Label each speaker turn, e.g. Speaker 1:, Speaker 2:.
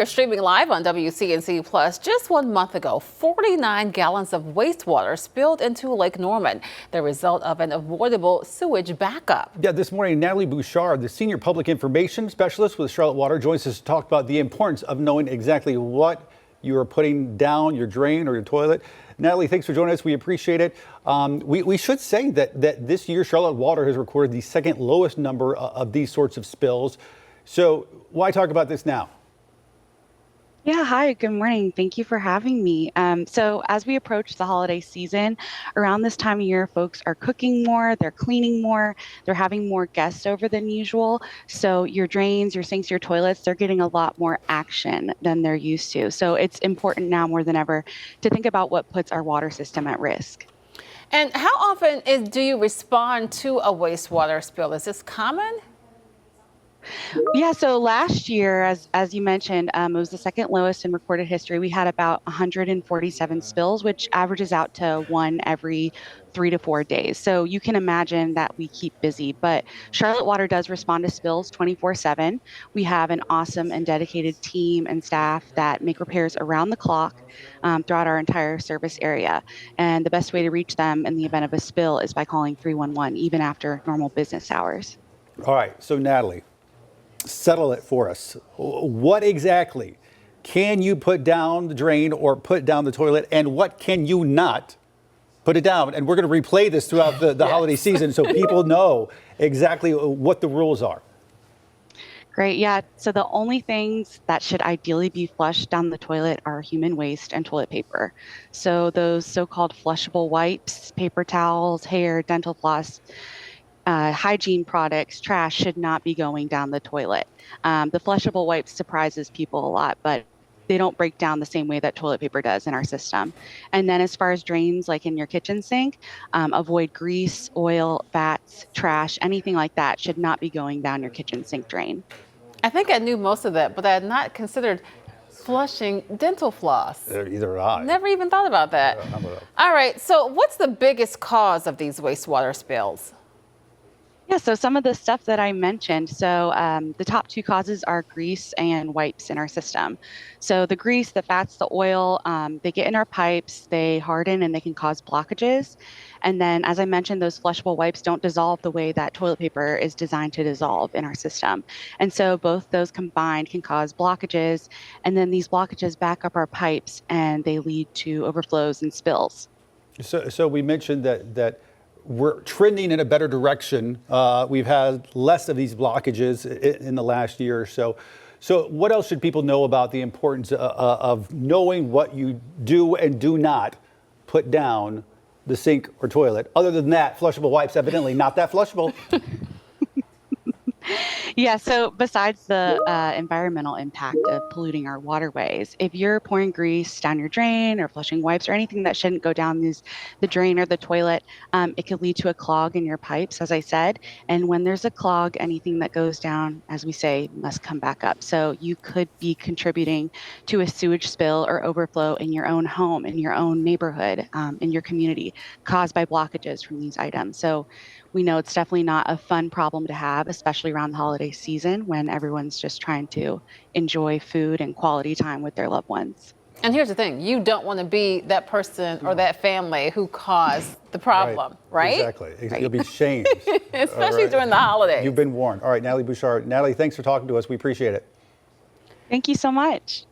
Speaker 1: you're streaming live on WCNC Plus. Just 1 month ago, 49 gallons of wastewater spilled into Lake Norman, the result of an avoidable sewage backup.
Speaker 2: Yeah, this morning, Natalie Bouchard, the senior public information specialist with Charlotte Water, joins us to talk about the importance of knowing exactly what you are putting down your drain or your toilet. Natalie, thanks for joining us. We appreciate it. We should say that this year, Charlotte Water has recorded the second lowest number of these sorts of spills. So why talk about this now?
Speaker 3: Yeah, hi, good morning. Thank you for having me. So as we approach the holiday season, around this time of year, folks are cooking more, they're cleaning more, they're having more guests over than usual. So your drains, your sinks, your toilets, they're getting a lot more action than they're used to. So it's important now more than ever to think about what puts our water system at risk.
Speaker 1: And how often do you respond to a wastewater spill? Is this common?
Speaker 3: Yeah, so last year, as you mentioned, it was the second lowest in recorded history. We had about 147 spills, which averages out to one every 3 to 4 days. So you can imagine that we keep busy. But Charlotte Water does respond to spills 24/7. We have an awesome and dedicated team and staff that make repairs around the clock throughout our entire service area. And the best way to reach them in the event of a spill is by calling 311, even after normal business hours.
Speaker 2: All right, so Natalie, settle it for us. What exactly can you put down the drain or put down the toilet, and what can you not put it down? And we're going to replay this throughout the holiday season so people know exactly what the rules are.
Speaker 3: Great. Yeah. So the only things that should ideally be flushed down the toilet are human waste and toilet paper. So those so-called flushable wipes, paper towels, hair, dental floss, hygiene products, trash should not be going down the toilet. The flushable wipes surprises people a lot, but they don't break down the same way that toilet paper does in our system. And then as far as drains, like in your kitchen sink, avoid grease, oil, fats, trash, anything like that should not be going down your kitchen sink drain.
Speaker 1: I think I knew most of that, but I had not considered flushing dental floss.
Speaker 2: Either I.
Speaker 1: Never even thought about that. All right, so what's the biggest cause of these wastewater spills?
Speaker 3: Yeah, so some of the stuff that I mentioned. So the top two causes are grease and wipes in our system. So the grease, the fats, the oil, they get in our pipes, they harden, and they can cause blockages. And then, as I mentioned, those flushable wipes don't dissolve the way that toilet paper is designed to dissolve in our system. And so both those combined can cause blockages. And then these blockages back up our pipes, and they lead to overflows and spills.
Speaker 2: So we mentioned that we're trending in a better direction. We've had less of these blockages in the last year or so. So what else should people know about the importance of knowing what you do and do not put down the sink or toilet? Other than that, flushable wipes, evidently not that flushable.
Speaker 3: Yeah, so besides the environmental impact of polluting our waterways, if you're pouring grease down your drain or flushing wipes or anything that shouldn't go down the drain or the toilet, it could lead to a clog in your pipes, as I said. And when there's a clog, anything that goes down, as we say, must come back up. So you could be contributing to a sewage spill or overflow in your own home, in your own neighborhood, in your community, caused by blockages from these items. So we know it's definitely not a fun problem to have, especially around the holiday season when everyone's just trying to enjoy food and quality time with their loved ones.
Speaker 1: And here's the thing, you don't want to be that person or that family who caused the problem, right?
Speaker 2: Exactly.
Speaker 3: Right.
Speaker 2: You'll be shamed.
Speaker 1: Especially during the holidays.
Speaker 2: You've been warned. All right, Natalie Bouchard. Natalie, thanks for talking to us. We appreciate it.
Speaker 3: Thank you so much.